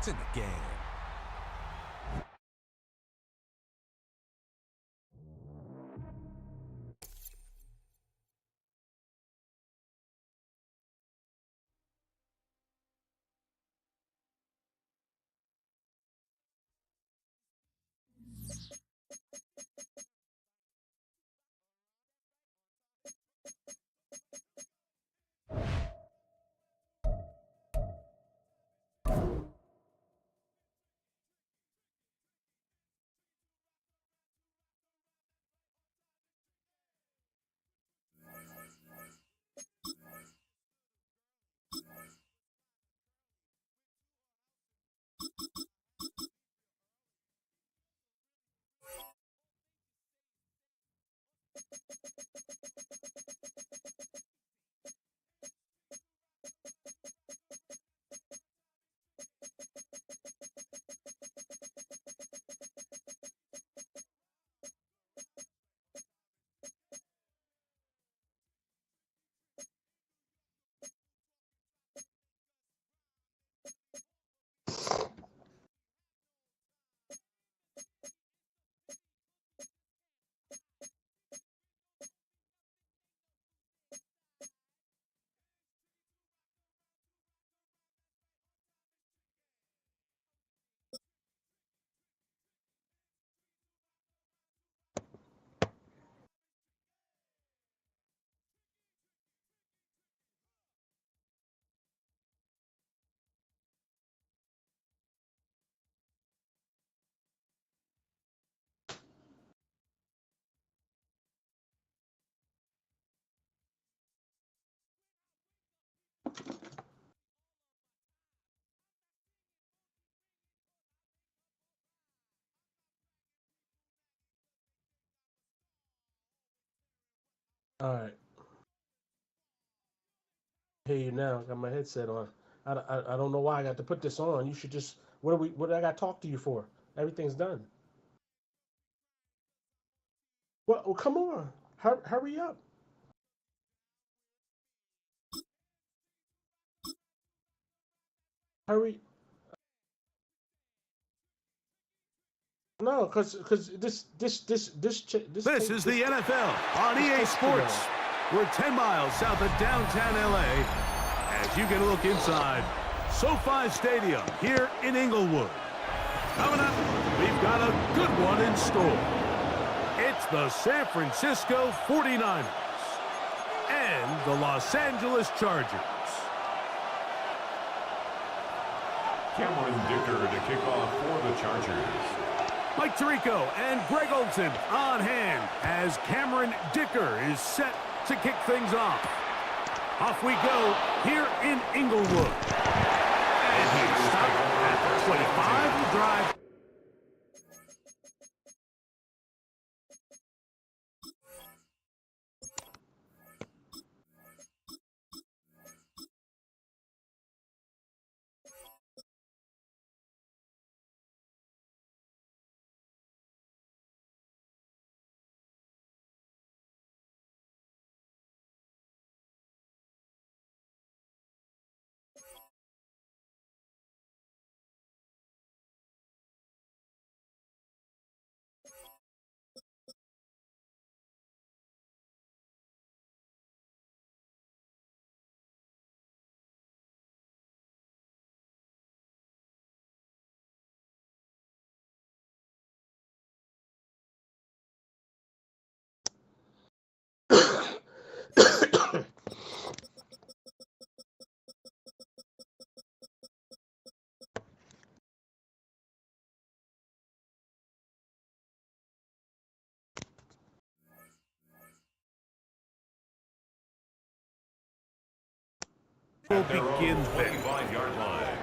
points in the game. All right, hear you now. Got my headset on. I don't know why I got to put this on. You should just. What do I got to talk to you for? Everything's done. Well, come on. Hurry up. Hurry. No, because this This tape is this the NFL on this EA takes too long. Sports. We're 10 miles south of downtown LA as you can look inside SoFi Stadium here in Inglewood. Coming up, we've got a good one in store. It's the San Francisco 49ers and the Los Angeles Chargers. Cameron Dicker to kick off for the Chargers. Mike Tirico and Greg Olson on hand as Cameron Dicker is set to kick things off. Off we go here in Inglewood. And he stopped at the 25 to drive. Will begin there. 25-yard line.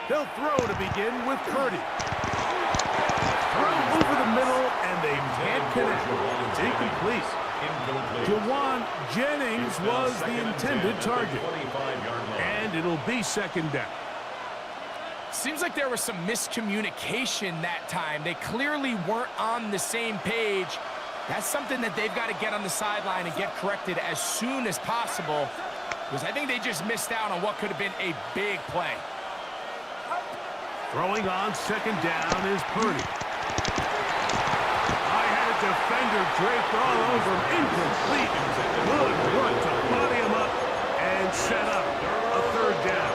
They'll throw to begin with Purdy. Throw over the middle, and they can't connect. It's incomplete. Jawan Jennings was the intended target. And it'll be second down. Seems like there was some miscommunication that time. They clearly weren't on the same page. That's something that they've got to get on the sideline and get corrected as soon as possible, because I think they just missed out on what could have been a big play. Throwing on second down is Purdy. I had a defender draped all over him. Incomplete. Good work to body him up and set up a third down.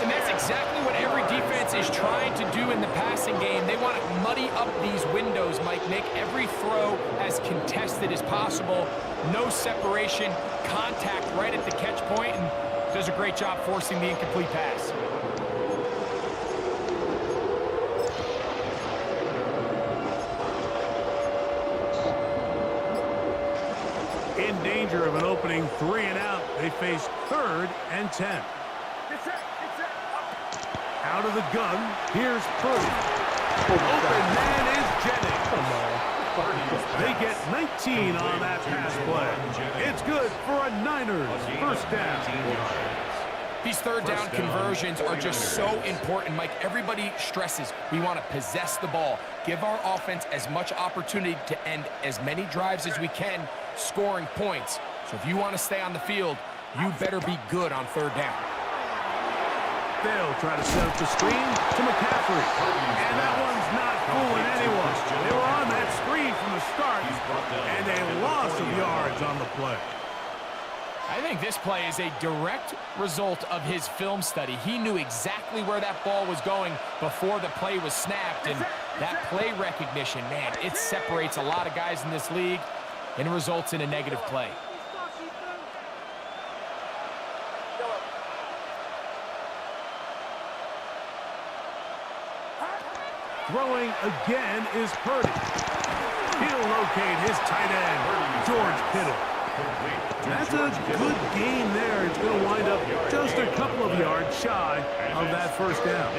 And that's exactly what every defense is trying to do in the passing game. They want to muddy up these windows, Mike. Make every throw as contested as possible. No separation, contact right at the catch point, and does a great job forcing the incomplete pass. In danger of an opening 3 and out, they face 3rd and 10. Out of the gun, here's Purdy. Open man is Jennings. Come on. They get 19 on that pass play. It's good for a Niners first down. These third down conversions are just so important, Mike. Everybody stresses we want to possess the ball, give our offense as much opportunity to end as many drives as we can, scoring points. So if you want to stay on the field, you better be good on third down. They'll try to set up the screen to McCaffrey. And that one's not fooling anyone. They were on that screen from the start, and a loss of yards on the play. I think this play is a direct result of his film study. He knew exactly where that ball was going before the play was snapped, and that play recognition, man, it separates a lot of guys in this league and results in a negative play. Throwing again is Purdy. He'll locate his tight end, George Kittle. That's a good game there. It's going to wind up just a couple of yards shy of that first down.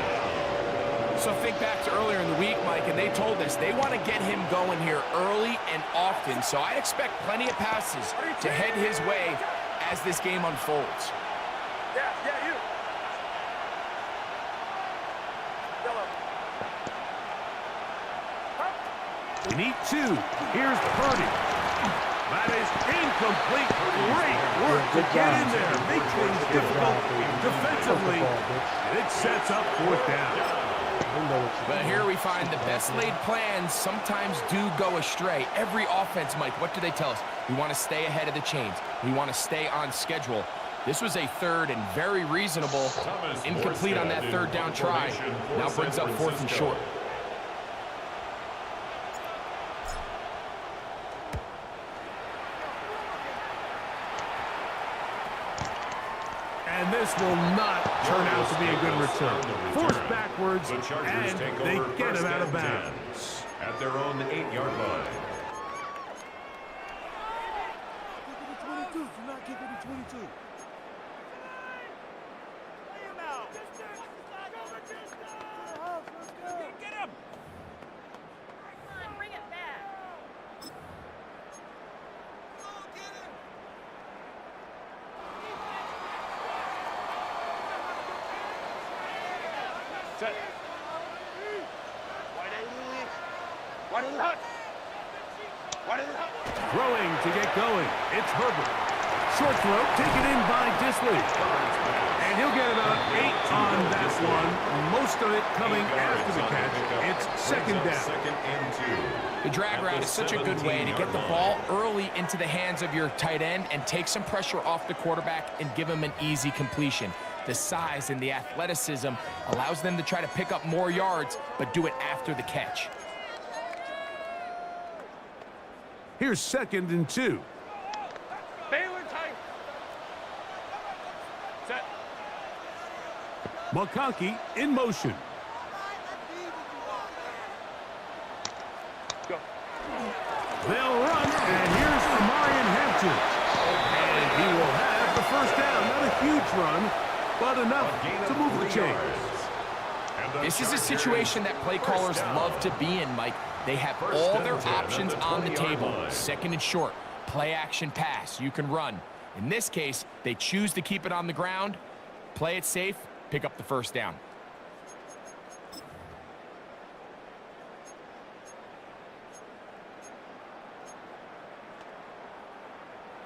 So think back to earlier in the week, Mike, and they told us they want to get him going here early and often. So I expect plenty of passes to head his way as this game unfolds. We need 2. Here's Purdy. That is incomplete. Great work to get in there. Make things difficult defensively. And it sets up 4th down. But here we find the best laid plans sometimes do go astray. Every offense, Mike, what do they tell us? We want to stay ahead of the chains. We want to stay on schedule. This was a third and very reasonable. Incomplete on that third down try. Now brings up 4th and short. And this will not turn out to be a good return. Forced backwards, and they get him out of bounds. At their own 8-yard line. Get him! Come on, bring it back. Set. Throwing to get going. It's Herbert. Short throw taken in by Disley. And he'll get about 8 on that one. Most of it coming after the catch. It's second down. 2nd and 2. The drag route is such a good way to get the ball early into the hands of your tight end and take some pressure off the quarterback and give him an easy completion. The size and the athleticism allows them to try to pick up more yards, but do it after the catch. Here's 2nd and 2. Baylor tight. Set. McConkey in motion. Go. They'll run, and here's Marion Hampton. And he will have the first down. Not a huge run, but enough to move the chains. This is a situation that play callers love to be in, Mike. They have all their options on the table. 2nd and short, play action pass. You can run. In this case, they choose to keep it on the ground, play it safe, pick up the first down.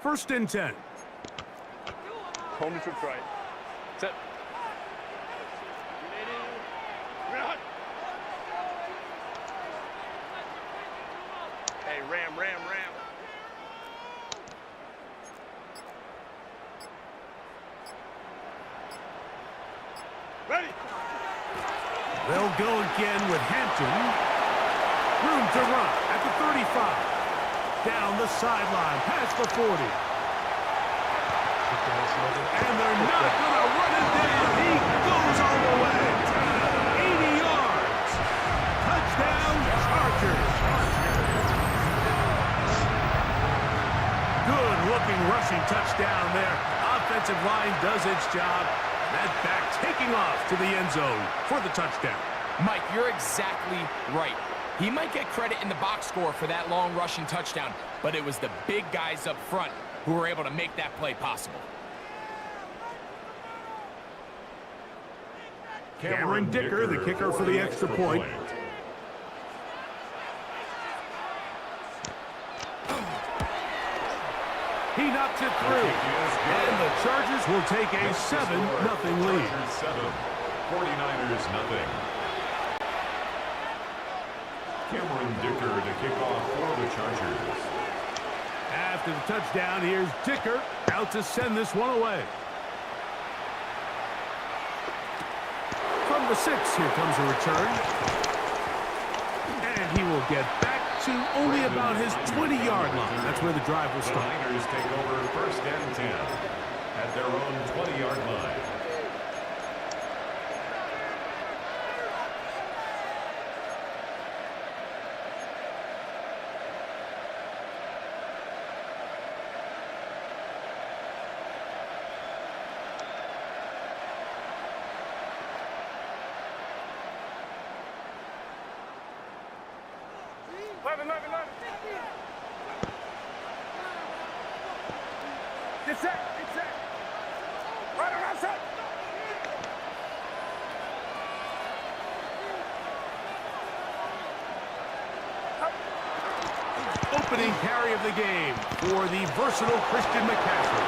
First and 10. Home to right. Set. Hey, ram. Ready. They'll go again with Hampton. Room to run at the 35. Down the sideline, pass for 40. And they're not going to run it down. He goes all the way. 80 yards. Touchdown, Chargers. Good-looking rushing touchdown there. Offensive line does its job. That back taking off to the end zone for the touchdown. Mike, you're exactly right. He might get credit in the box score for that long rushing touchdown, but it was the big guys up front who were able to make that play possible. Cameron Dicker, the kicker for the extra point. He knocks it through. And the Chargers will take a 7-0 lead. 49ers nothing. Cameron Dicker to kick off for the Chargers. After the touchdown, here's Dicker out to send this one away. From the 6, here comes a return. And he will get back to only about his 20-yard line. That's where the drive will The start. Niners take over 1st and 10 at their own 20-yard line. Get set. Right around set. Opening carry of the game for the versatile Christian McCaffrey.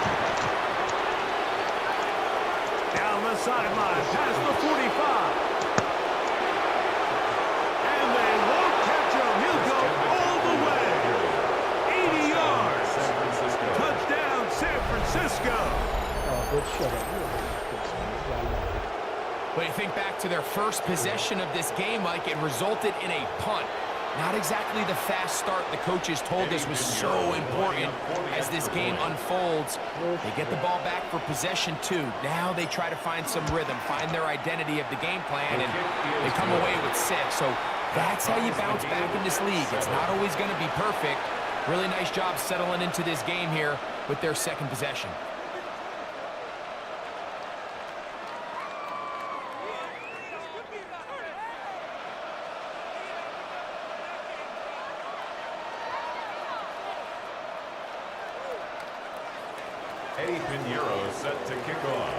Down the sideline, past the 45. And they won't catch him. He'll go all the way. 80 yards. Touchdown, San Francisco. Oh, good shut up. But you think back to their first possession of this game, Mike, it resulted in a punt. Not exactly the fast start the coaches told us was so important as this game unfolds. They get the ball back for possession 2. Now they try to find some rhythm, find their identity of the game plan, and they come away with 6. So that's how you bounce back in this league. It's not always going to be perfect. Really nice job settling into this game here with their 2nd possession. Eddie Pinheiro set to kick off.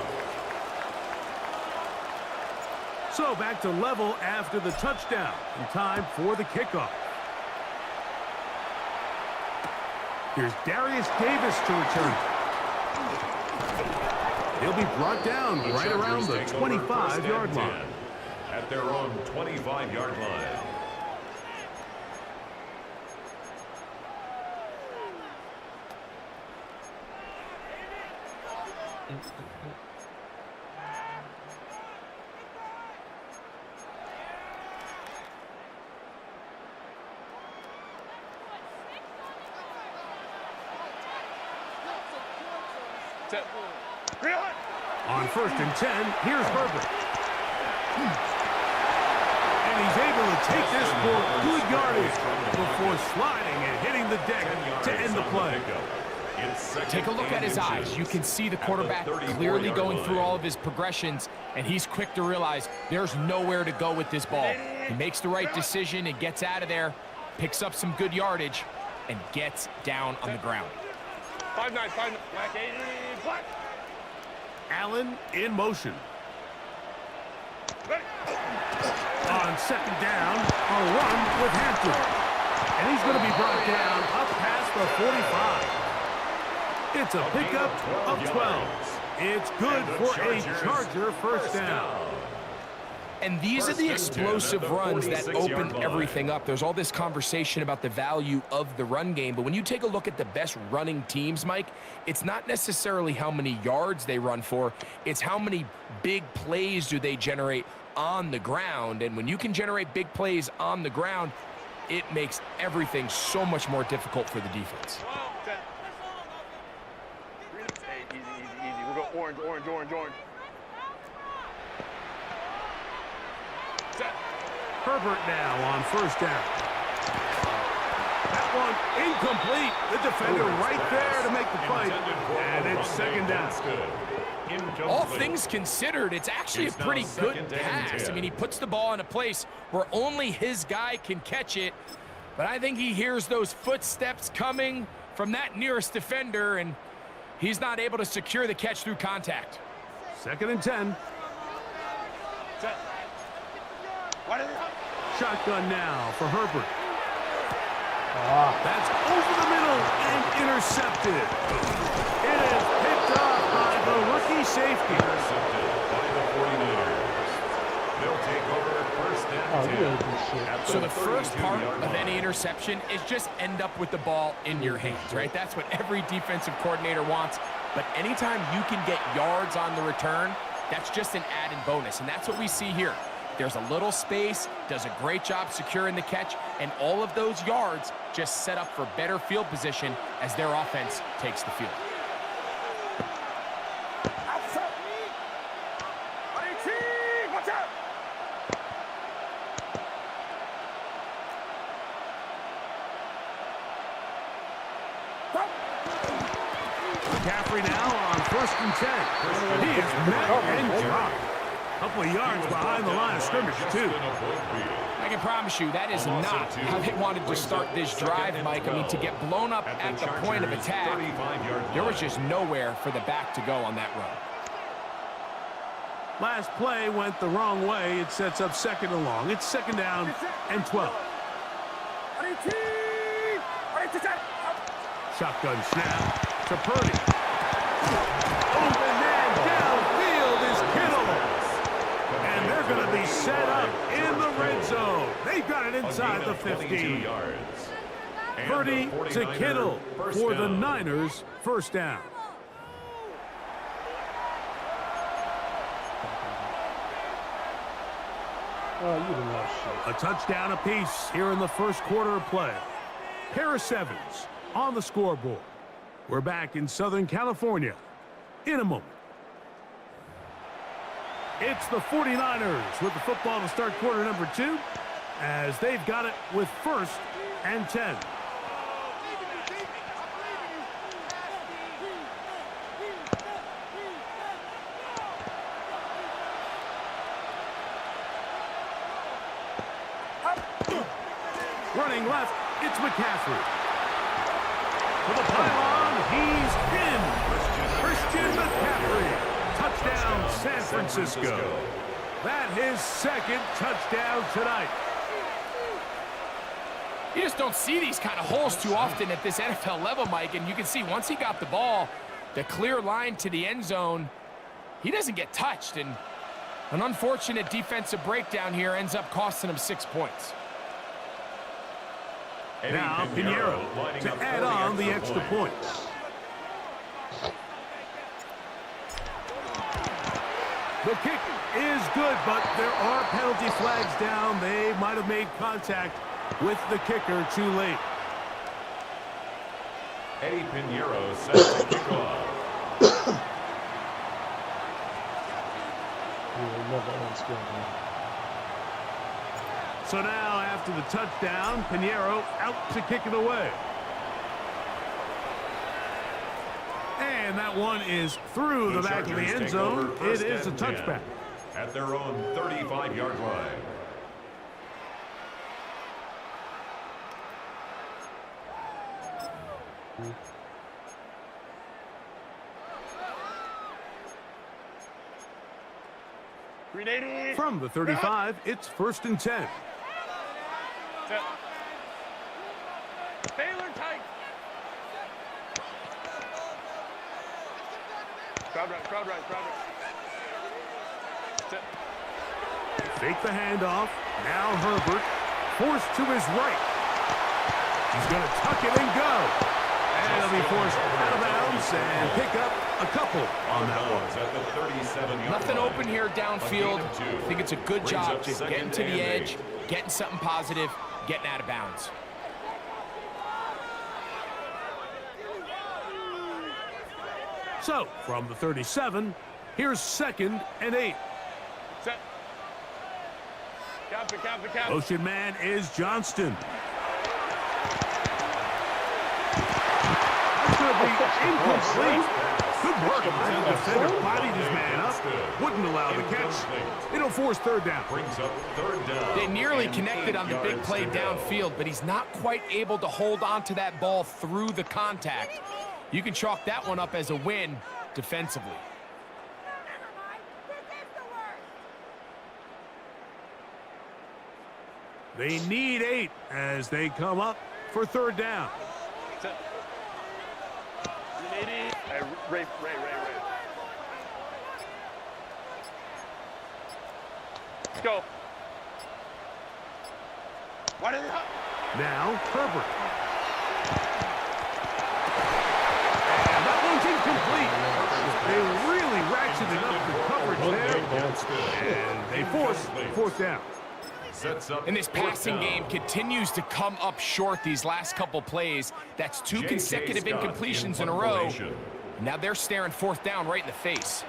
So back to level after the touchdown. And time for the kickoff. Here's Darius Davis to return. He'll be brought down right around the 25-yard line. At their own 25-yard line. Set. Reel it. On 1st and 10, here's Herbert. And he's able to take this for good yardage before sliding and hitting the deck to end the play. Take a look at his eyes. You can see the quarterback clearly going through all of his progressions, and he's quick to realize there's nowhere to go with this ball. He makes the right decision and gets out of there, picks up some good yardage, and gets down on the ground. 5-9, 5-9. Black 80, black. Allen in motion. Ready. On 2nd down, a run with Hampton. And he's going to be brought down up past the 45. It's a pickup of 12. It's good for a Charger first down. And these are the explosive runs that open everything up. There's all this conversation about the value of the run game, but when you take a look at the best running teams, Mike, it's not necessarily how many yards they run for, it's how many big plays do they generate on the ground. And when you can generate big plays on the ground, it makes everything so much more difficult for the defense. Hey, easy. We'll go orange. Set. Herbert now on 1st down. That one incomplete. The defender right there to make the fight. And it's 2nd down. All things considered, it's actually a pretty good pass. I mean, he puts the ball in a place where only his guy can catch it. But I think he hears those footsteps coming from that nearest defender, and he's not able to secure the catch through contact. 2nd and 10. Set. Shotgun now for Herbert. That's over the middle and intercepted. It is picked up by the rookie safety. Intercepted by the 49ers. They'll take over 1st and 10. So the first part of any interception is just end up with the ball in your hands, right? That's what every defensive coordinator wants. But anytime you can get yards on the return, that's just an added bonus, and that's what we see here. There's a little space, does a great job securing the catch, and all of those yards just set up for better field position as their offense takes the field. Outside. Watch out. McCaffrey now on 1st and 10. He is met and dropped. A couple of yards behind the line of scrimmage, too. I can promise you that is not how they wanted to start this drive, Mike. I mean, to get blown up at the point of attack, there was just nowhere for the back to go on that run. Last play went the wrong way. It sets up 2nd and long. It's 2nd down and 12. Shotgun snap to Purdy. Open man downfield is Kittle. And they're going to be set up in the red zone. They've got it inside the 15. Purdy to Kittle for the Niners, 1st down. Oh, you didn't know shit. A touchdown apiece here in the 1st quarter of play. Pair of 7s on the scoreboard. We're back in Southern California in a moment. It's the 49ers with the football to start quarter number 2 as they've got it with 1st and 10. Running left, it's McCaffrey. For the pylon, he's in. Christian McCaffrey. Touchdown, San Francisco. That his 2nd touchdown tonight. You just don't see these kind of holes too often at this NFL level, Mike. And you can see once he got the ball, the clear line to the end zone, he doesn't get touched. And an unfortunate defensive breakdown here ends up costing him 6 points. Now Pinheiro to add on the extra point. The kick is good, but there are penalty flags down. They might have made contact with the kicker too late. Eddie Pinheiro set to kick off. that one's good, man. So now, after the touchdown, Pinheiro out to kick it away. And that one is through the back of the Chargers end take zone. over It first is a and 10 touchback. at their own 35-yard line. From the 35, it's 1st and 10. Baylor tight. Crowd right, crowd right, crowd right. Fake the handoff. Now Herbert forced to his right. He's going to tuck it and go. And he'll be forced out of bounds and pick up a couple on that one. At the 37-yard Nothing line. open here downfield. A gain of 2. I think it's a good Brings job up just second getting to the and edge, 8. getting something positive, getting out of bounds. So, from the 37, here's 2nd and 8. Set. Cap it, cap it, cap it. Motion man is Johnston. That's going to be incomplete. Good work. The defender bodied his man up. Wouldn't allow the catch. It'll force 3rd down. Brings up 3rd down. They nearly and connected 8 on the big yards play to go. downfield, but he's not quite able to hold on to that ball through the contact. You can chalk that one up as a win defensively. Never mind. This is the worst. They need 8 as they come up for 3rd down. Set. Hey, Ray. Let's go. Why did they... Now, Herbert. And that one's incomplete. They really ratcheted up the coverage there. And they force 4th down. Sets up And this 4th passing down. game continues to come up short these last couple plays. That's 2 J.K. consecutive Scott incompletions in in a row. formation. Now they're staring 4th down right in the face.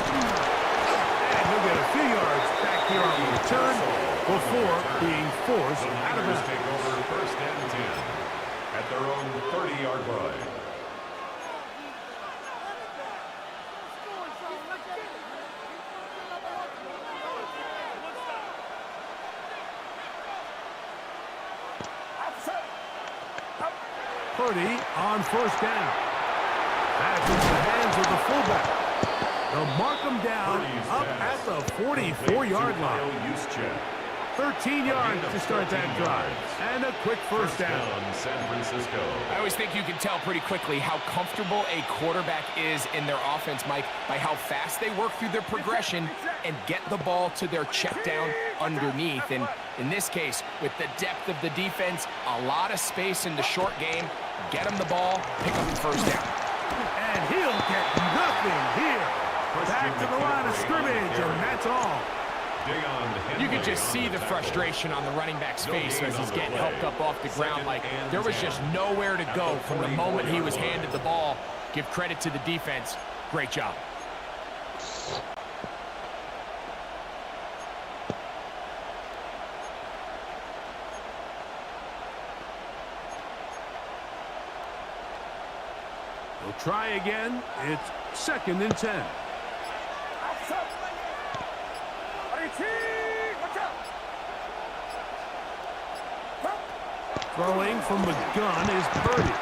And he'll get a few yards back here on the return before being forced out of Niners bounds. take over 1st and 10 at their own 30-yard line. Purdy on 1st down. That's into the hands of the fullback. They'll mark him down Purdy's up pass. at the 44-yard line. Kyle Juszczyk. 13 yards to start that drive. And a quick 1st down. San Francisco. I always think you can tell pretty quickly how comfortable a quarterback is in their offense, Mike, by how fast they work through their progression and get the ball to their check down underneath. And in this case, with the depth of the defense, a lot of space in the short game, get him the ball, pick up the 1st down. And he'll get nothing here. Back to the line of scrimmage, and that's all. You can just see the frustration on the running back's face as he's getting helped up off the ground. Like, there was just nowhere to go from the moment he was handed the ball. Give credit to the defense. Great job. We'll try again. It's 2nd and 10. Throwing from the gun is Purdy.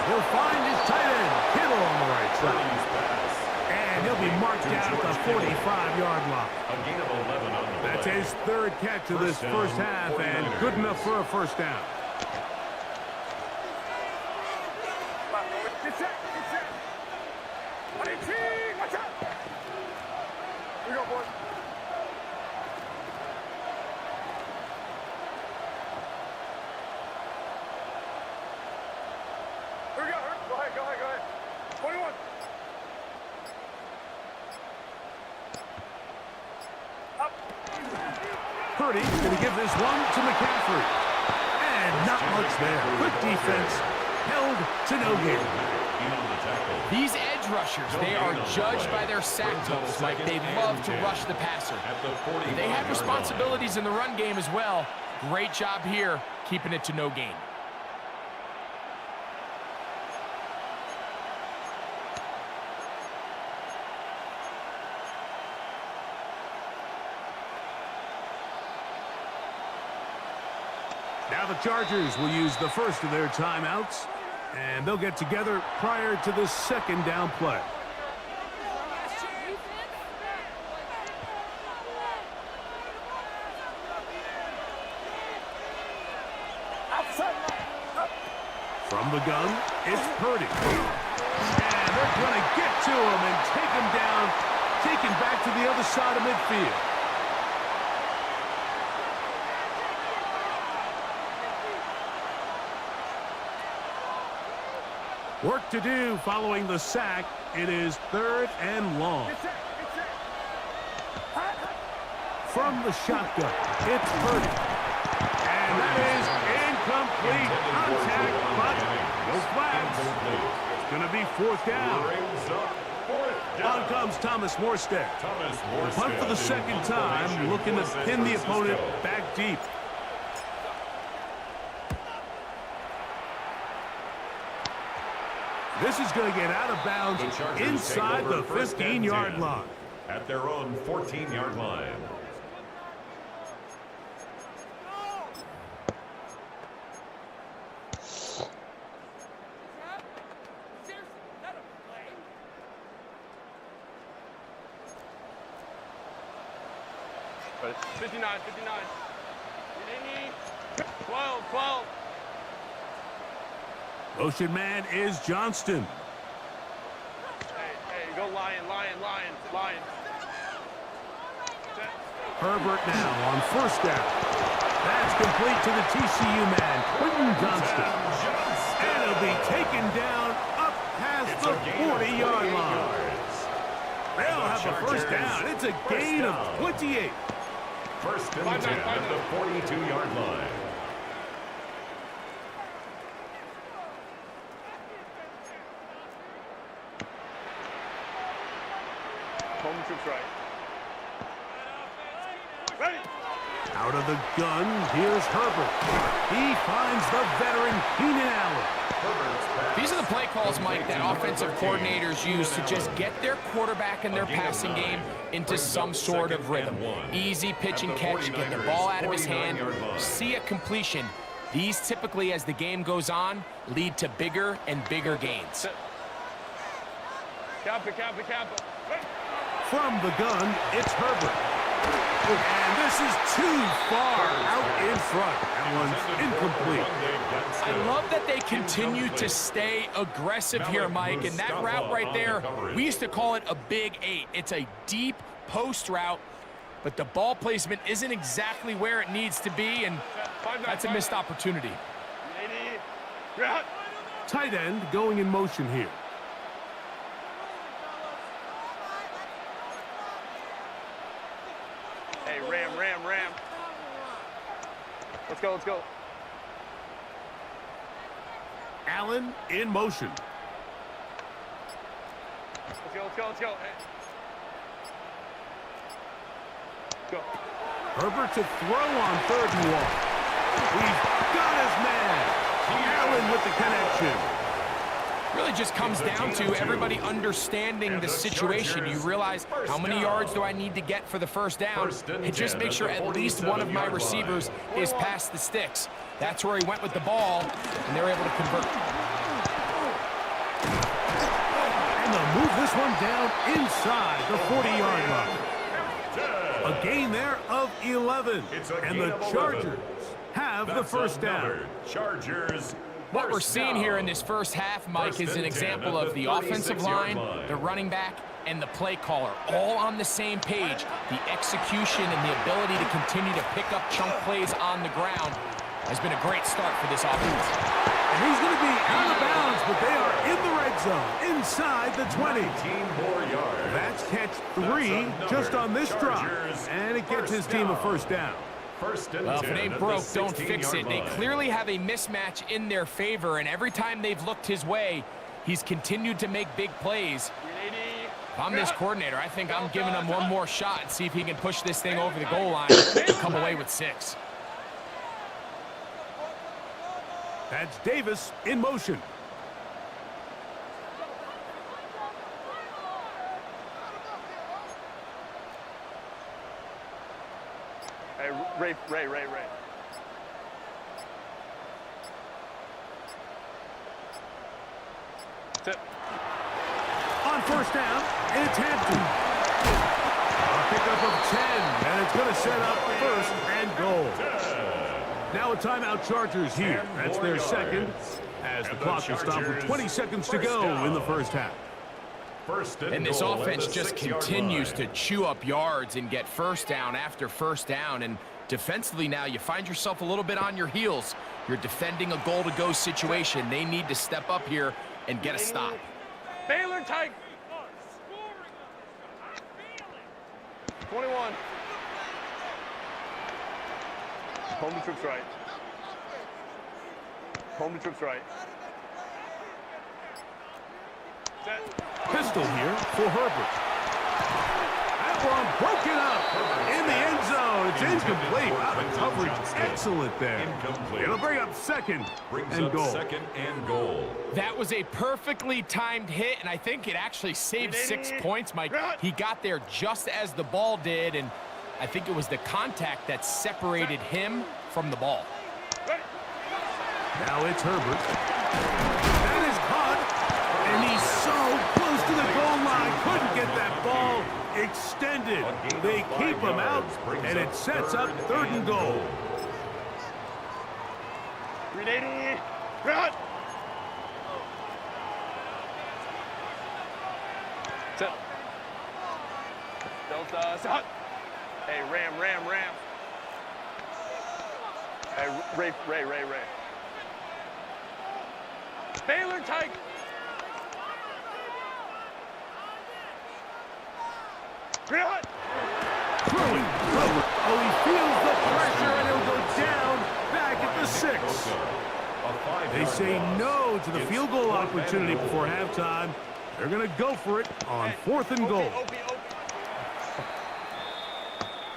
He'll find his tight end, Kittle on the right side. And he'll be marked down at the 45-yard line. A gain of 11 on the That's play. his 3rd catch of this First down, first half, and 49ers. good enough for a 1st down. We go, boys. Here we go. Go ahead. 21. Up. Purdy going to give this one to McCaffrey. And not much there. Good defense. held to no gain. These edge rushers, they are judged by their sack totals. Like, they love to rush the passer. They have responsibilities in the run game as well. Great job here, keeping it to no gain. Now the Chargers will use the first of their timeouts, and they'll get together prior to the second down play. From the gun, it's Purdy. And they're going to get to him and take him down, take him back to the other side of midfield. Work to do following the sack. It is 3rd and long. From the shotgun, it's Purdy. And that is incomplete contact, but no flags. It's going to be 4th down. On comes Thomas Morstead. Punt for the second time, looking to pin the opponent back deep. This is going to get out of bounds inside the 15-yard line. At their own 14-yard line. But it's 59, 59. 12, 12. Motion man is Johnston. Hey, go Lion, Lion, Lion, Lion. Herbert now on 1st down. That's complete to the TCU man, Quentin Johnston. And he'll be taken down up past the 40-yard line. They'll have a 1st down. It's a gain of 28. 1st and 10 at the 42-yard line. Home troops right. Ready. Out of the gun, here's Herbert. He finds the veteran Keenan Allen. These are the play calls, Mike, that offensive coordinators use to just get their quarterback and their passing game into some sort of rhythm. Easy pitch and catch, get the ball out of his hand, see a completion. These typically, as the game goes on, lead to bigger and bigger gains. Cap it, cap it, cap it. From the gun, it's Herbert. And this is too far out in front. That one's incomplete. I love that they continue to stay aggressive here, Mike, and that route right there, we used to call it a big 8. It's a deep post route, but the ball placement isn't exactly where it needs to be, and that's a missed opportunity. Tight end going in motion here. Hey, ram. Let's go, let's go. Allen in motion. Let's go. Hey. Go. Herbert to throw on 3rd and 1. He's got his man. Allen with the connection. Really just comes down to everybody understanding the situation. You realize how many yards do I need to get for the 1st down, and just make sure at least one of my receivers is past the sticks. That's where he went with the ball, and they're able to convert. And they'll move this one down inside the 40-yard line. A gain there of 11. And the Chargers have the 1st down. Chargers. What we're seeing here in this first half, Mike, is an example of the offensive line, the running back, and the play caller all on the same page. The execution and the ability to continue to pick up chunk plays on the ground has been a great start for this offense. And he's going to be out of bounds, but they are in the red zone, inside the 20. 19 more yards. That's catch 3 just on this drive, and it gets his team a 1st down. First and Well, 10 if it ain't at broke, the don't fix 16-yard it. They line. clearly have a mismatch in their favor, and every time they've looked his way, he's continued to make big plays. If I'm this coordinator, I think I'm giving him one more shot and see if he can push this thing over the goal line and come away with 6. That's Davis in motion. Hey, Ray. Tip. On first down, it's Hampton. A pickup of 10, and it's going to set up first and goal. Now a timeout Chargers here. That's their second, as the clock will stop with 20 seconds to go in the first half. And this offense just continues to chew up yards and get first down after first down. And defensively now, you find yourself a little bit on your heels. You're defending a goal-to-go situation. They need to step up here and get a stop. Baylor Tiger. 21. Home to troops right. Home to troops right. Set. Pistol here for Herbert. That one broken up in the end zone. It's incomplete. Wow, the coverage excellent there. It'll bring up second and goal. Second and goal. That was a perfectly timed hit, and I think it actually saved 6 points, Mike. He got there just as the ball did, and I think it was the contact that separated him from the ball. Now it's Herbert. That is caught, and he's so close to the goal line. Couldn't get that ball extended. They keep him out, and it sets up third and goal. 380. Run. Set. Delta. Set. Hey, Ram. Hey, Ray. Baylor Tiger. Run. Throwing. Oh, he feels the pressure, and he'll go down back at the 6. They say no to the field goal opportunity before halftime. They're going to go for it on 4th and goal.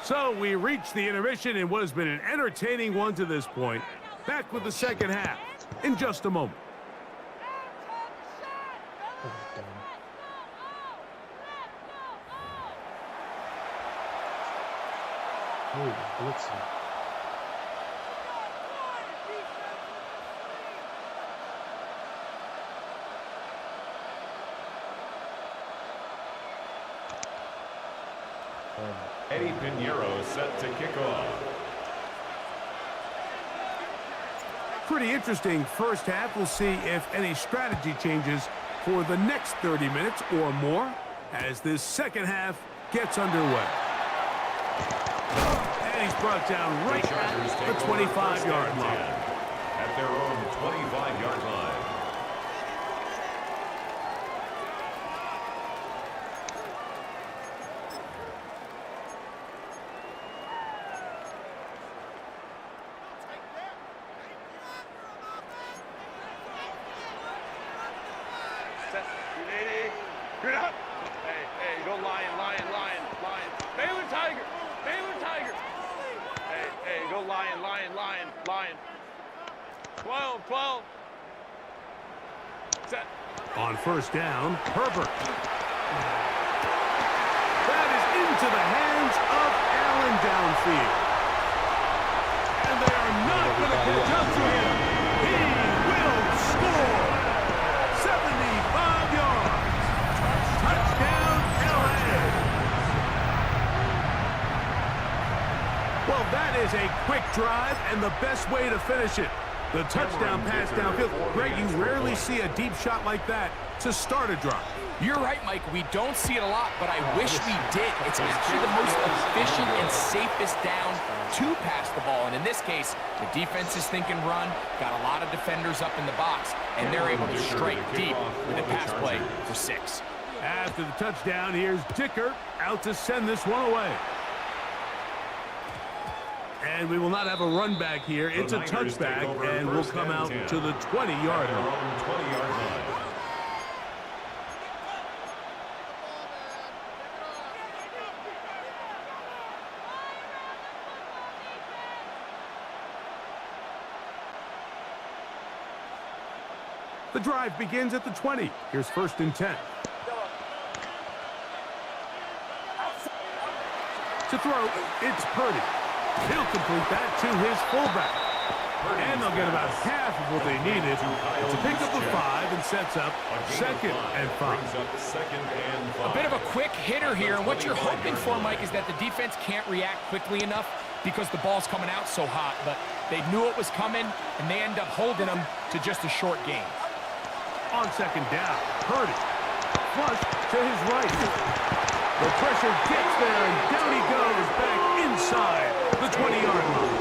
So we reach the intermission in what has been an entertaining one to this point. Back with the second half in just a moment. Holy blitzing. Eddie Pinheiro set to kick off. Pretty interesting first half. We'll see if any strategy changes for the next 30 minutes or more as this second half gets underway. And he's brought down right at the 25-yard line. At their own 25-yard line. Hey, go lion. Baylor Tiger. Hey, go lion. 12. Set. On first down, Herbert. That is into the hands of Allen downfield. And they are not going to catch up to him. He will score. 75 yards. Touchdown, LA. Well, that is a quick drive and the best way to finish it. The touchdown pass downfield. Greg, you rarely see a deep shot like that to start a drive. You're right, Mike. We don't see it a lot, but I wish we did. It's actually the most efficient and safest down to pass the ball. And in this case, the defense is thinking run, got a lot of defenders up in the box, and they're able to strike deep with a pass play for 6. After the touchdown, here's Dicker out to send this one away. And we will not have a run back here. It's a touchback, and we'll come out to the 20-yard line. 20-yard line. The drive begins at the 20. Here's 1st and 10. To throw, it's Purdy. He'll complete that to his fullback. And they'll get about half of what they needed. It's a pickup of 5 and sets up 2nd and 5. A bit of a quick hitter here, and what you're hoping for, Mike, is that the defense can't react quickly enough because the ball's coming out so hot. But they knew it was coming, and they end up holding them to just a short gain. On 2nd down, Purdy. Flush to his right. The pressure gets there, and down he goes back inside the 20-yard line.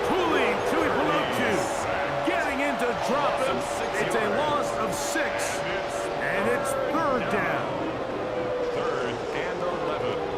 Cooley to Ipalutu. Getting in to drop him. It's a loss of 6, and it's 3rd down. 3rd and 11.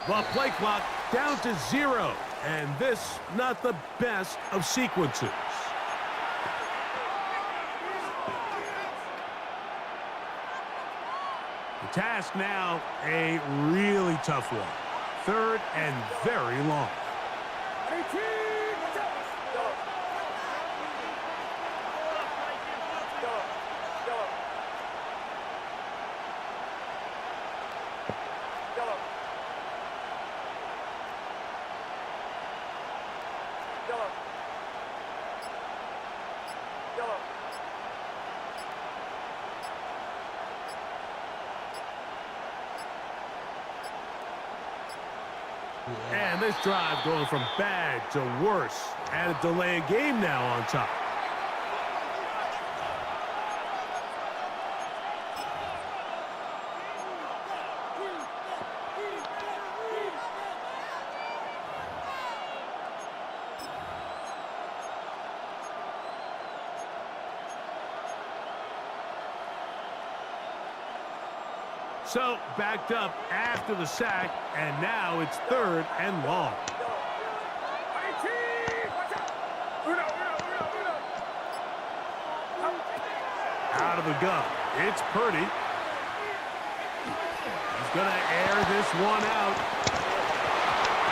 The play clock down to 0, and this not the best of sequences. The task now, a really tough one. 3rd and very long. And this drive going from bad to worse. And a delay of game now on top. So, backed up after the sack, and now it's 3rd and long. Out of the gun, it's Purdy. He's going to air this one out.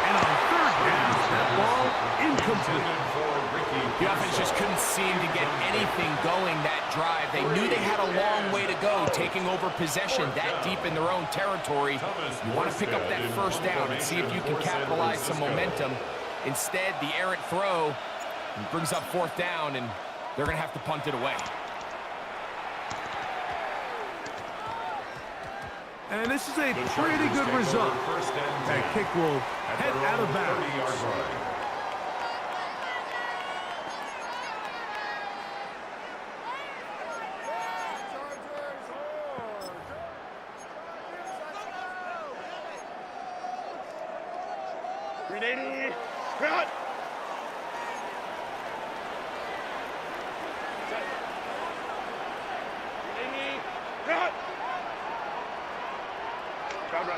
And on 3rd down, that ball incomplete. The offense just couldn't seem to get anything going that drive. They knew they had a long way to go, taking over possession that deep in their own territory. You want to pick up that 1st down and see if you can capitalize some momentum. Instead, the errant throw brings up 4th down, and they're going to have to punt it away. And this is a pretty good result. That kick will head out of bounds.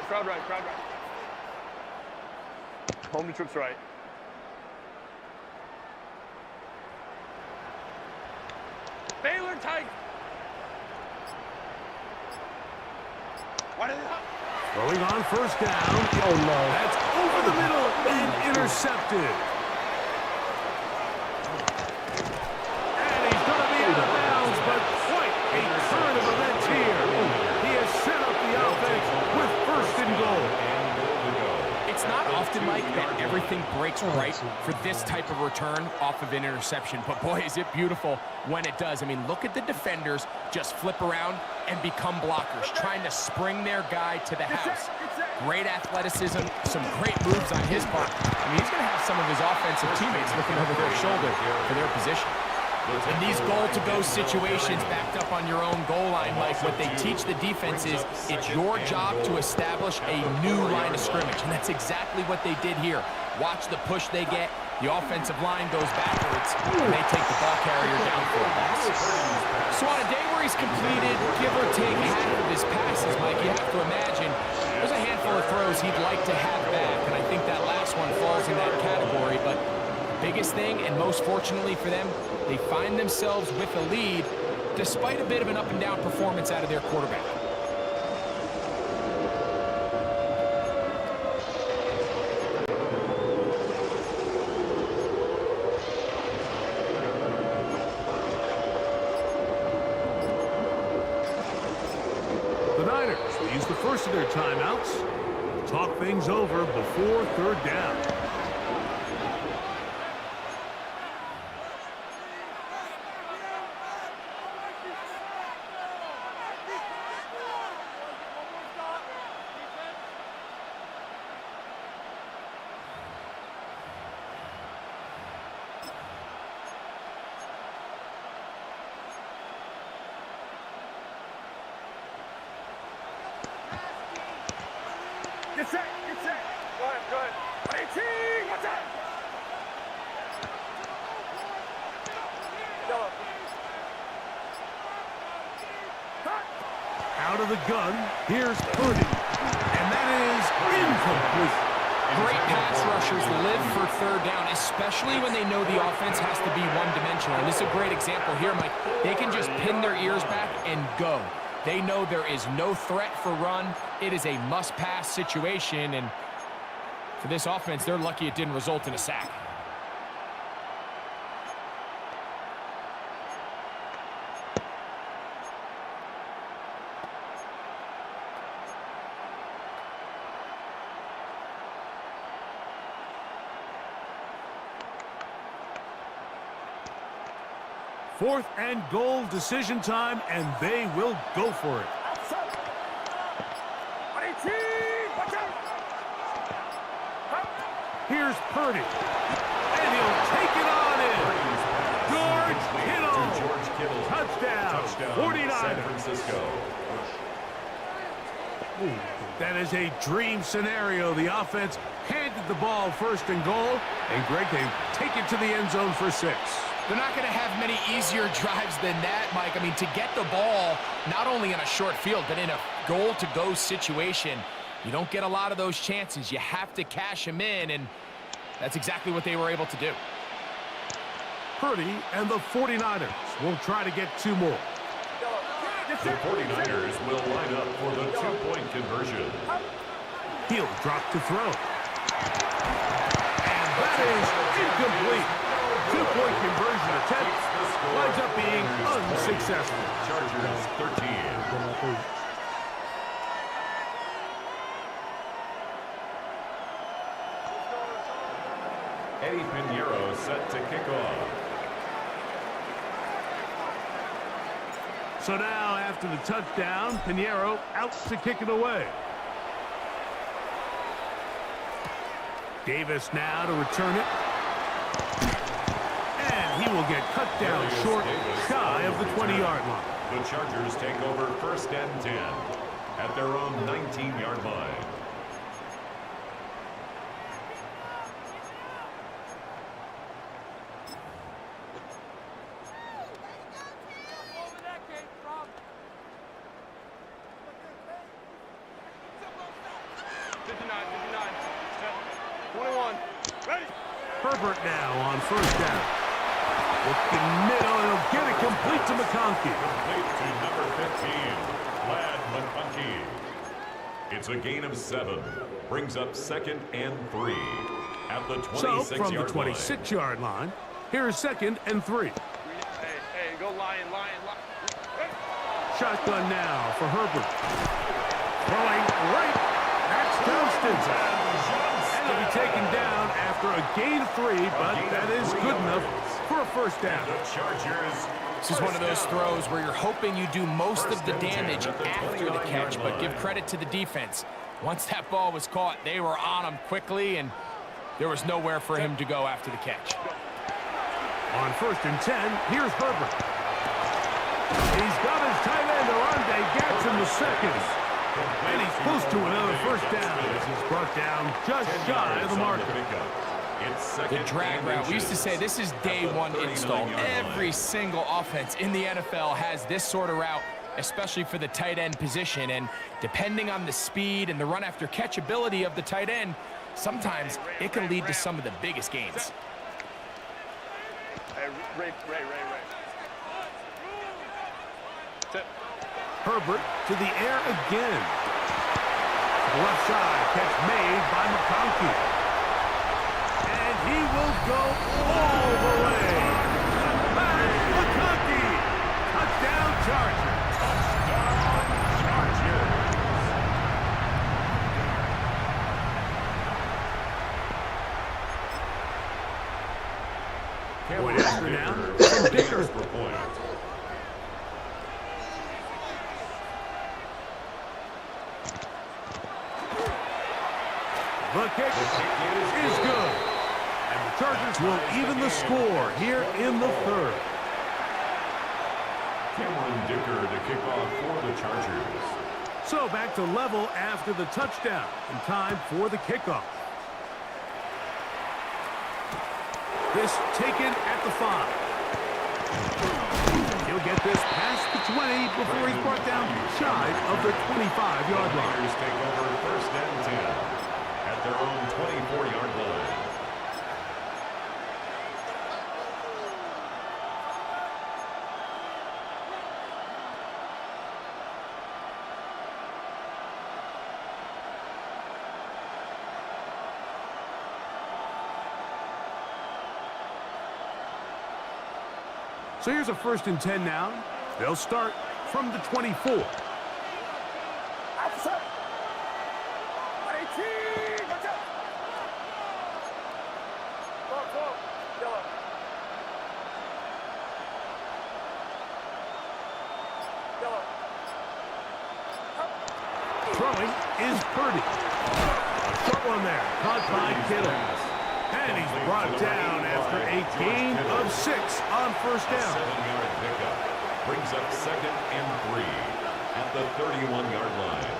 Crowd right. Home to trips right. Baylor tight. Throwing on 1st down. Oh, no. That's over the middle and intercepted. And he's going to be out of bounds, but quite a turn of events here. He has set up the offense with 1st and goal. It's not often, Mike, that everything breaks right for this type of return off of an interception. But, boy, is it beautiful when it does. I mean, look at the defenders just flip around and become blockers, trying to spring their guy to the house. Great athleticism, some great moves on his part. I mean, he's going to have some of his offensive teammates looking over their shoulder for their position. In these goal-to-go situations backed up on your own goal line, Mike, what they teach the defense is it's your job to establish a new line of scrimmage, and that's exactly what they did here. Watch the push they get. The offensive line goes backwards, and they take the ball carrier down for a loss. So on a day where he's completed, give or take half of his passes, Mike, you have to imagine there's a handful of throws he'd like to have back, and I think that last one falls in that category. But biggest thing, and most fortunately for them, they find themselves with a lead despite a bit of an up-and-down performance out of their quarterback. The Niners will use the first of their timeouts to talk things over before third down. Get set, get set. Go ahead, go ahead. 18, what's up? Out of the gun, here's Purdy. And that is incomplete. Great pass rushers live for third down, especially when they know the offense has to be one-dimensional. And this is a great example here, Mike. They can just pin their ears back and go. They know there is no threat for run. It is a must-pass situation, and for this offense, they're lucky it didn't result in a sack. Fourth and goal, decision time, and they will go for it. 18, watch out. Here's Purdy. And he'll take it on in. George Kittle. Touchdown. 49ers. San Francisco. That is a dream scenario. The offense handed the ball first and goal, and Greg, they take it to the end zone for 6. They're not going to have many easier drives than that, Mike. I mean, to get the ball, not only in a short field, but in a goal-to-go situation, you don't get a lot of those chances. You have to cash them in, and that's exactly what they were able to do. Purdy and the 49ers will try to get 2 more. The 49ers will line up for the 2-point conversion. He'll drop to throw. And that is incomplete. 2-point conversion attempt winds up being unsuccessful. Chargers 13. Eddie Pinheiro set to kick off. So now, after the touchdown, Pinheiro out to kick it away. Davis now to return it. And he will get cut down short, shy of the 20-yard line. The Chargers take over 1st and 10 at their own 19-yard line. Herbert now on 1st down. Looking middle, and he'll get it complete to McConkey. Complete to number 15, Vlad McConkey. It's a gain of 7. Brings up 2nd and 3 at the 26-yard line. So, from the 26-yard line, here is 2nd and 3. Hey, go Lion. Shotgun now for Herbert. Throwing right. That's Johnston. And he'll be taken down after a gain of 3, but that is good enough for a 1st down. The Chargers. This is one of those throws where you're hoping you do most of the damage after the catch, but give credit to the defense. Once that ball was caught, they were on him quickly, and there was nowhere for him to go after the catch. On 1st and 10, here's Herbert. He's got his tight end, Arande Gatson II. And he's close to another first down as he's brought down just shy of the marker. The drag route. We used to say this is day one install. Every single offense in the NFL has this sort of route, especially for the tight end position. And depending on the speed and the run after catch ability of the tight end, sometimes it can lead to some of the biggest gains. Hey, Ray. Herbert to the air again. The left side, catch made by McConkey. And he will go all the way. McConkey! Touchdown Chargers. Point after now. Dicker for point. The kick is good. And the Chargers will even the score here in the 3rd. Cameron Dicker to kick off for the Chargers. So back to level after the touchdown. And time for the kickoff. This taken at the 5. He'll get this past the 20 before he's brought down shy of the 25-yard line. Raiders take over 1st and 10 at their own 24-yard line. So here's a 1st and 10 now. They'll start from the 24. Outside. 18. Watch out. 12. Yellow. Throwing is Purdy. A short one there. Caught by Kittle. And he's brought down after a gain of 6 on 1st down. 7-yard pickup brings up 2nd and 3 at the 31-yard line.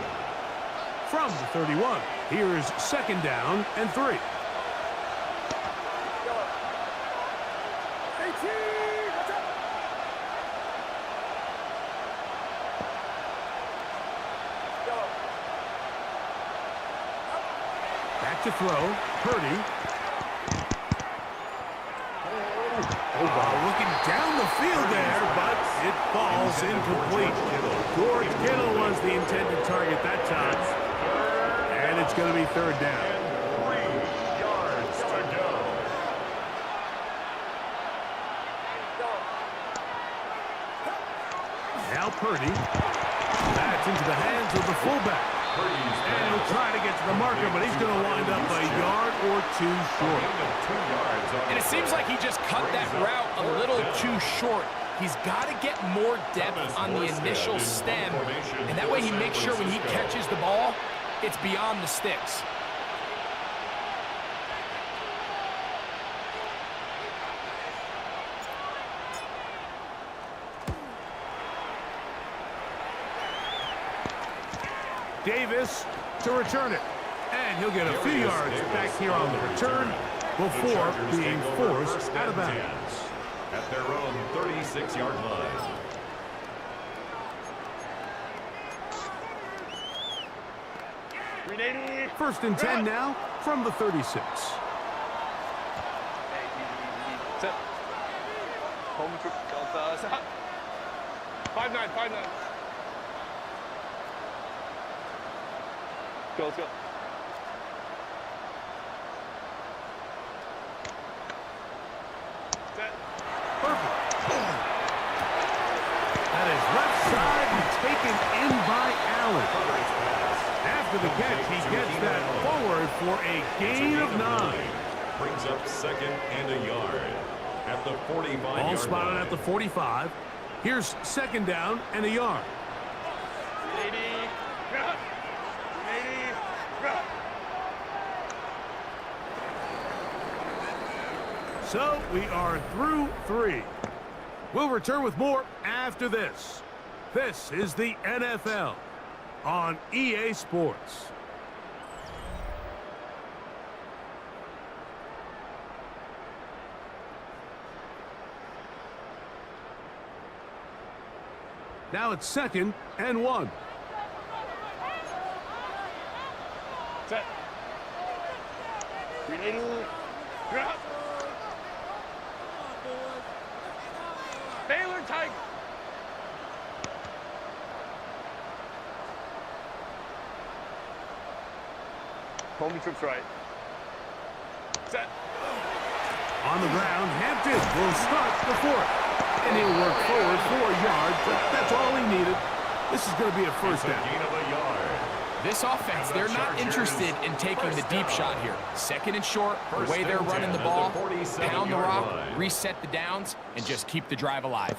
From the 31, here's 2nd down and 3. 18. Watch out. Back to throw. Purdy. Looking down the field there, but it falls incomplete. George Kittle was the intended target that time. And it's going to be 3rd down. 3 yards to go. Now Purdy. That's into the hands of the fullback. And he'll try to get to the marker, but he's going to wind up a yard or 2 short. And it seems like he just cut that route a little too short. He's got to get more depth on the initial stem, and that way he makes sure when he catches the ball, it's beyond the sticks. Davis to return it. And he'll get a few yards back here on the return before being forced out of bounds. At their own 36-yard line. First and 10 now from the 36. Set. Home counter. 5-9. Go, let's go. Set. Perfect. That is left side and taken in by Allen. After the catch, he gets that forward for a gain of 9. Brings up 2nd and a yard at the 45-yard line. Ball spotted at the 45. Here's 2nd down and a yard. 80. 80. So we are through 3. We'll return with more after this. This is the NFL on EA Sports. Now it's 2nd and 1. Set. Grenade. Drop. Baylor Tiger. Homie trips right. Set. On the ground, Hampton will start the 4th. And he'll work forward 4 yards, but that's all he needed. This is going to be a first down. Gain of a yard. This offense, they're not interested in taking the deep shot here. 2nd and short, the way they're running the ball, pound the rock, reset the downs, and just keep the drive alive.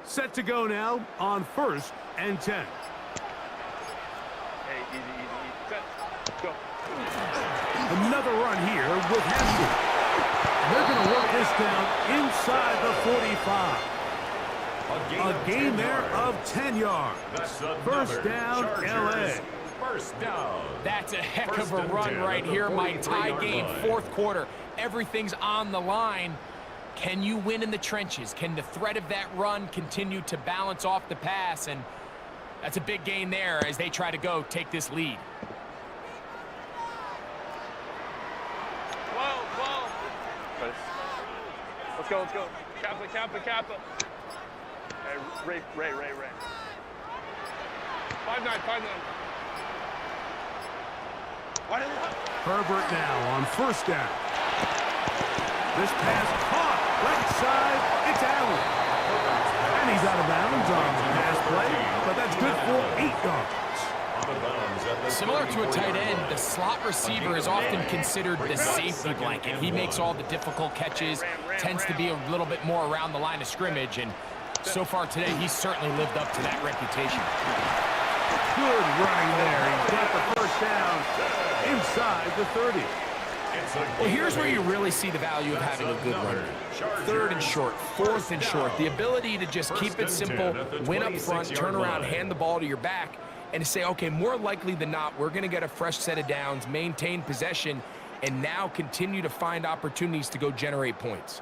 Set to go now on 1st and 10. Hey, easy. Set. Go. Another run here with Hampton. They're going to work this down inside the 45. A gain there of 10 yards. First down, LA. First down. That's a heck of a run right here, Mike. Tie game, 4th quarter. Everything's on the line. Can you win in the trenches? Can the threat of that run continue to balance off the pass? And that's a big gain there as they try to go take this lead. Let's go. Kappa. Hey, Ray. 5'9". Herbert now on 1st down. This pass caught right side. It's Allen. And he's out of bounds on the pass play, but that's good for 8 yards. Similar to a tight end, the slot receiver is often considered the safety blanket. He makes all the difficult catches, tends to be a little bit more around the line of scrimmage, and so far today, he's certainly lived up to that reputation. Good running there. He's got the first down inside the 30. Well, here's where you really see the value of having a good runner. 3rd and short, 4th and short. The ability to just keep it simple, win up front, turn around, hand the ball to your back, and to say, okay, more likely than not, we're going to get a fresh set of downs, maintain possession, and now continue to find opportunities to go generate points.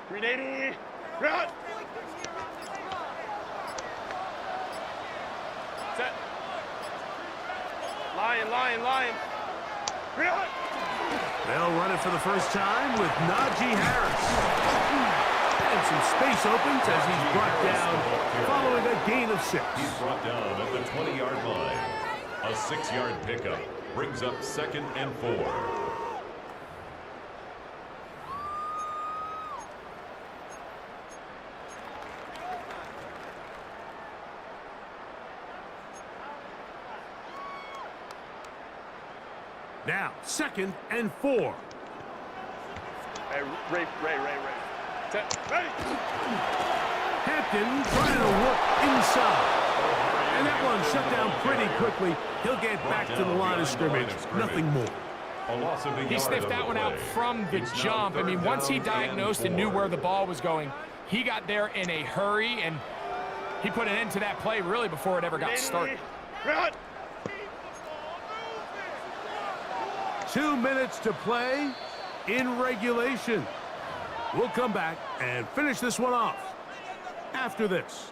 Grenade. Run. Set. Lion. Run. They'll run it for the first time with Najee Harris. And some space opens as he's brought down following a gain of 6. He's brought down at the 20-yard line. A 6-yard pickup brings up 2nd and 4. Now, 2nd and 4. Hey, Ray. Set. Ready. Hampton trying to work inside. And that one shut down pretty quickly. He'll get back to the line of scrimmage. Nothing more. He sniffed that one out from the jump. I mean, once he diagnosed and knew where the ball was going, he got there in a hurry, and he put an end to that play really before it ever got started. Run. 2 minutes to play in regulation. We'll come back and finish this one off after this.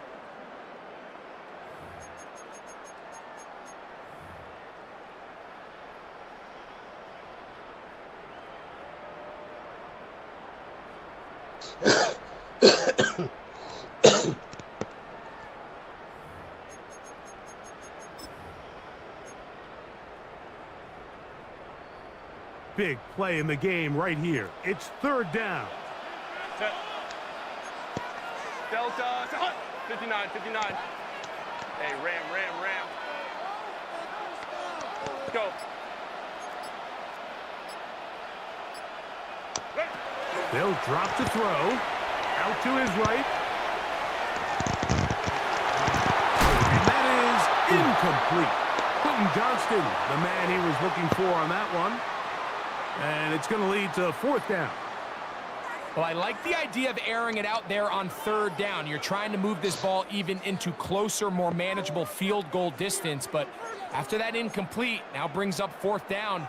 Big play in the game right here. It's 3rd down. Set. Delta. 59. Hey, Ram. go. They'll drop to throw. Out to his right. And that is incomplete. Quentin Johnston, the man he was looking for on that one. And it's going to lead to 4th down. Well, I like the idea of airing it out there on 3rd down. You're trying to move this ball even into closer, more manageable field goal distance. But after that incomplete, now brings up 4th down.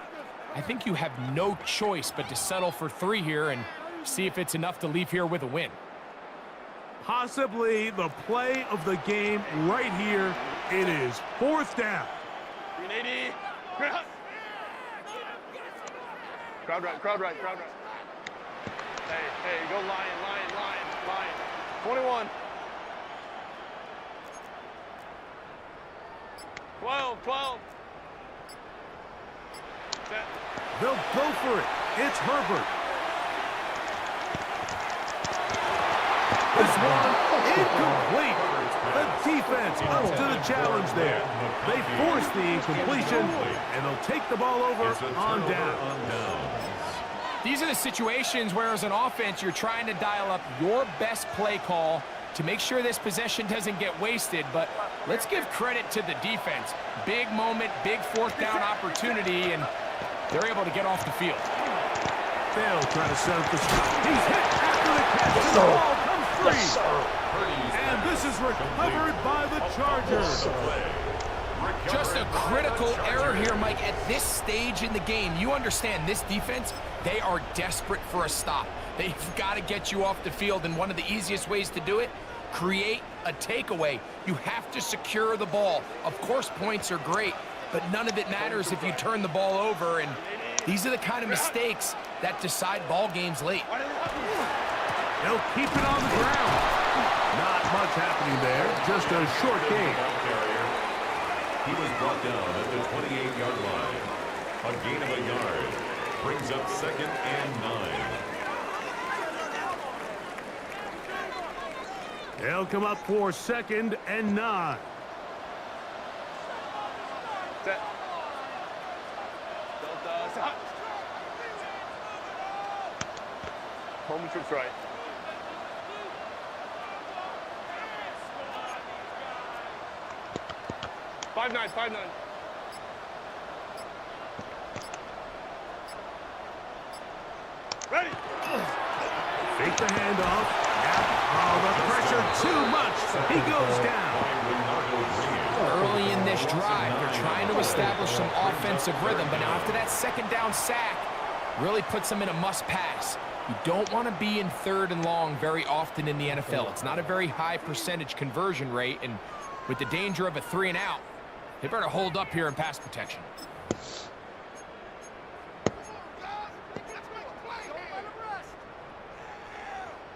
I think you have no choice but to settle for 3 here and see if it's enough to leave here with a win. Possibly the play of the game right here. It is 4th down. 380. Crowd right, crowd right, crowd right. Hey, go Lion. 21. 12. Set. They'll go for it. It's Herbert. This one incomplete. The defense up to the challenge there. They force the incompletion, and they'll take the ball over on down. These are the situations where, as an offense, you're trying to dial up your best play call to make sure this possession doesn't get wasted. But let's give credit to the defense. Big moment, big 4th down opportunity, and they're able to get off the field. They'll try to set up the stop. He's hit after the catch, and the ball comes free. And this is recovered by the Chargers. Just a critical error here, Mike. At this stage in the game, you understand this defense, they are desperate for a stop. They've got to get you off the field, and one of the easiest ways to do it, create a takeaway. You have to secure the ball. Of course, points are great, but none of it matters if you turn the ball over, and these are the kind of mistakes that decide ball games late. They'll keep it on the ground. Not much happening there, just a short game. He was brought down at the 28-yard line. A gain of a yard brings up 2nd and 9. They'll come up for 2nd and 9. Set. Delta. Set. Home trips right. Five nine. Ready. Fake the handoff. Oh, the pressure too much. He goes down. Early in this drive, they're trying to establish some offensive rhythm, but now after that 2nd down sack, really puts them in a must-pass. You don't want to be in 3rd and long very often in the NFL. It's not a very high percentage conversion rate, and with the danger of a 3 and out, they better hold up here in pass protection.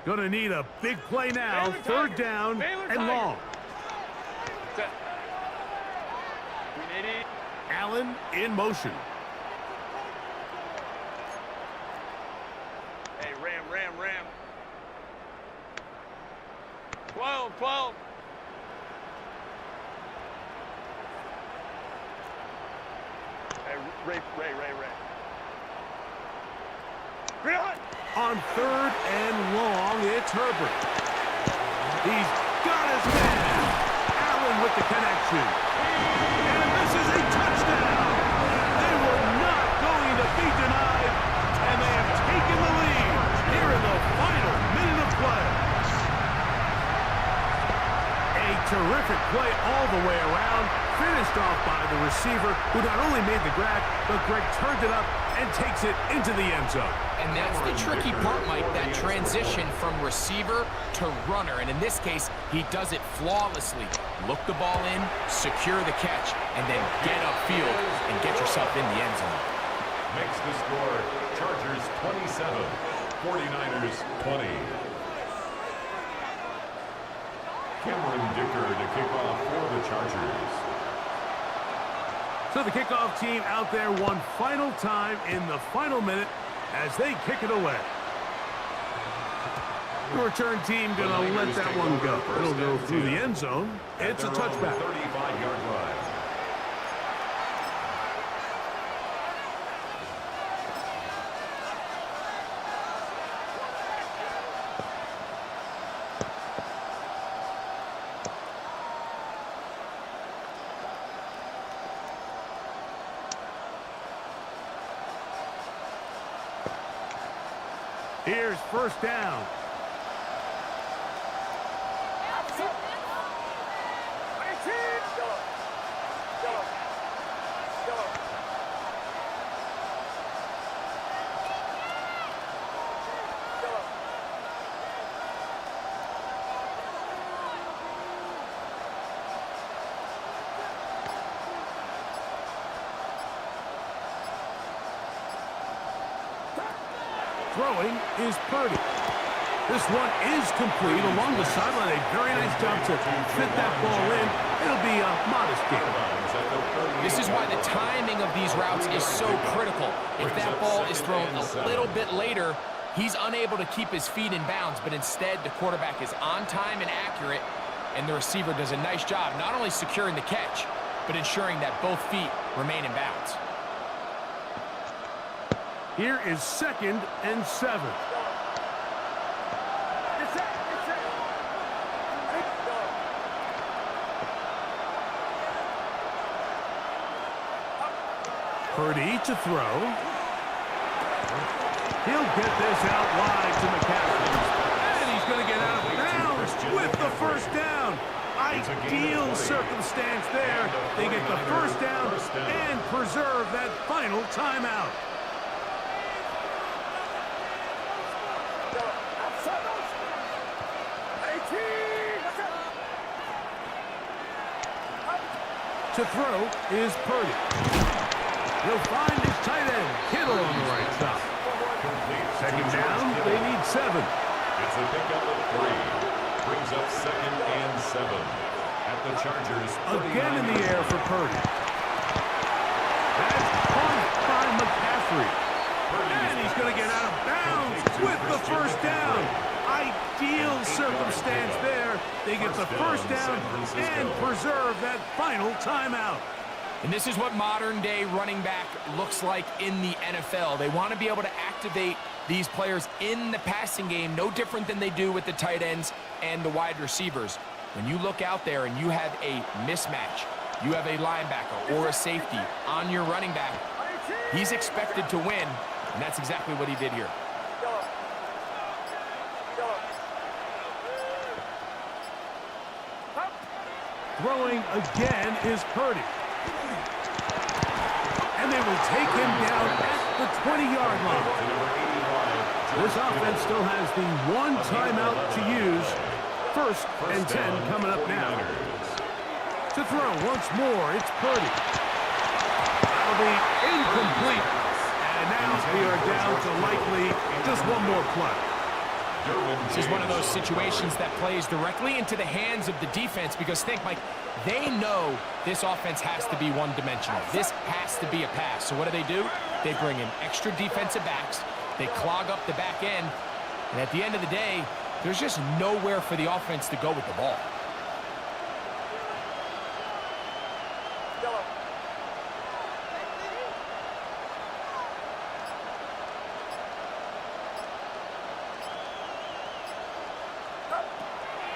Gonna need a big play now. 3rd down and long. Set. 380. Allen in motion. Hey, ram. 12. Hey, Ray. On 3rd and long, it's Herbert. He's got his man. Allen with the connection. And this is a touchdown. They were not going to be denied, and they have taken the lead here in the final minute of play. A terrific play all the way around, finished off by the receiver, who not only made the grab, but Greg turned it up and takes it into the end zone. And that's the tricky part, Mike, that transition from receiver to runner. And in this case, he does it flawlessly. Look the ball in, secure the catch, and then get upfield and get yourself in the end zone. Makes the score Chargers 27, 49ers 20. Cameron Dicker to kick off for the Chargers. So the kickoff team out there one final time in the final minute as they kick it away. The return team going to let that one go. It'll go through the end zone. It's a touchback. 35-yard line. Here's first down. Throwing is Purdy. This one is complete along the sideline. A very nice job to fit that ball in. It'll be a modest gain. This is why the timing of these routes is so critical. If that ball is thrown a little bit later, he's unable to keep his feet in bounds, but instead the quarterback is on time and accurate, and the receiver does a nice job not only securing the catch, but ensuring that both feet remain in bounds. Here is 2nd and 7. Purdy to throw. He'll get this out wide to McCaffrey. And he's going to get out of bounds with the first down. Ideal circumstance there. They get the first down and preserve that final timeout. To throw is Purdy. He'll find his tight end, Kittle, on the right side. Second down, they need 7. It's a pickup of 3. Brings up 2nd and 7. At the Chargers. Again in the air for Purdy. That's caught by McCaffrey. And he's going to get out of bounds with the first down. Ideal circumstance there. They get the first down and preserve that final timeout. And this is what modern-day running back looks like in the NFL. They want to be able to activate these players in the passing game, no different than they do with the tight ends and the wide receivers. When you look out there and you have a mismatch, you have a linebacker or a safety on your running back, he's expected to win, and that's exactly what he did here. Throwing again is Purdy. And they will take him down at the 20-yard line. This offense still has the one timeout to use. 1st and 10 coming up now. To throw once more, it's Purdy. That'll be incomplete. And now we are down to likely just one more play. This is one of those situations that plays directly into the hands of the defense because think, Mike, they know this offense has to be one-dimensional. This has to be a pass. So what do? They bring in extra defensive backs. They clog up the back end. And at the end of the day, there's just nowhere for the offense to go with the ball.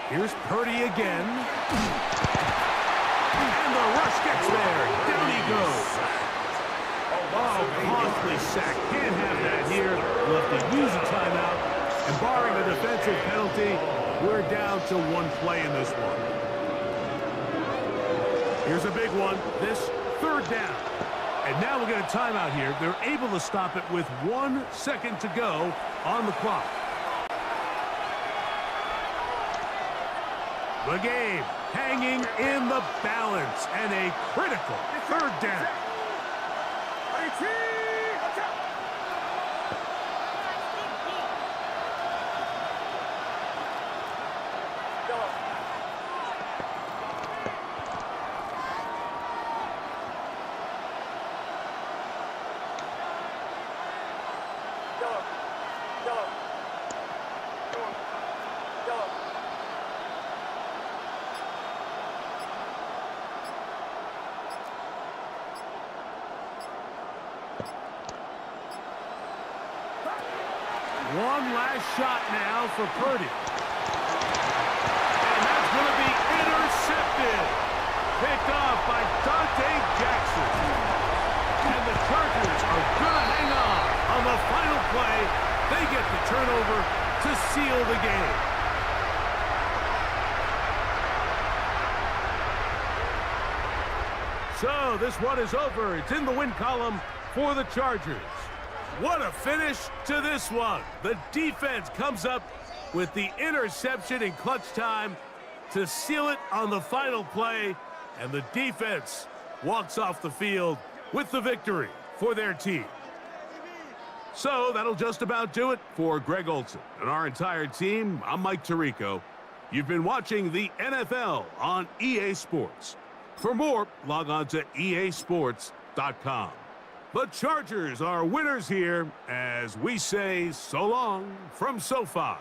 Here's Purdy again. And the rush gets there. Down he goes. Oh, costly sack. Can't have that here. We'll have to use a timeout. And barring a defensive penalty, we're down to one play in this one. Here's a big one. This 3rd down. And now we'll get a timeout here. They're able to stop it with 1 second to go on the clock. The game hanging in the balance and a critical 3rd down. One last shot now for Purdy. And that's going to be intercepted. Picked off by Dante Jackson. And the Chargers are going to hang on the final play They get the turnover to seal the game. So this one is over. It's in the win column for the Chargers. What a finish to this one. The defense comes up with the interception in clutch time to seal it on the final play, and the defense walks off the field with the victory for their team. So that'll just about do it for Greg Olson and our entire team. I'm Mike Tirico. You've been watching the NFL on EA Sports. For more, log on to easports.com. The Chargers are winners here as we say so long from SoFi.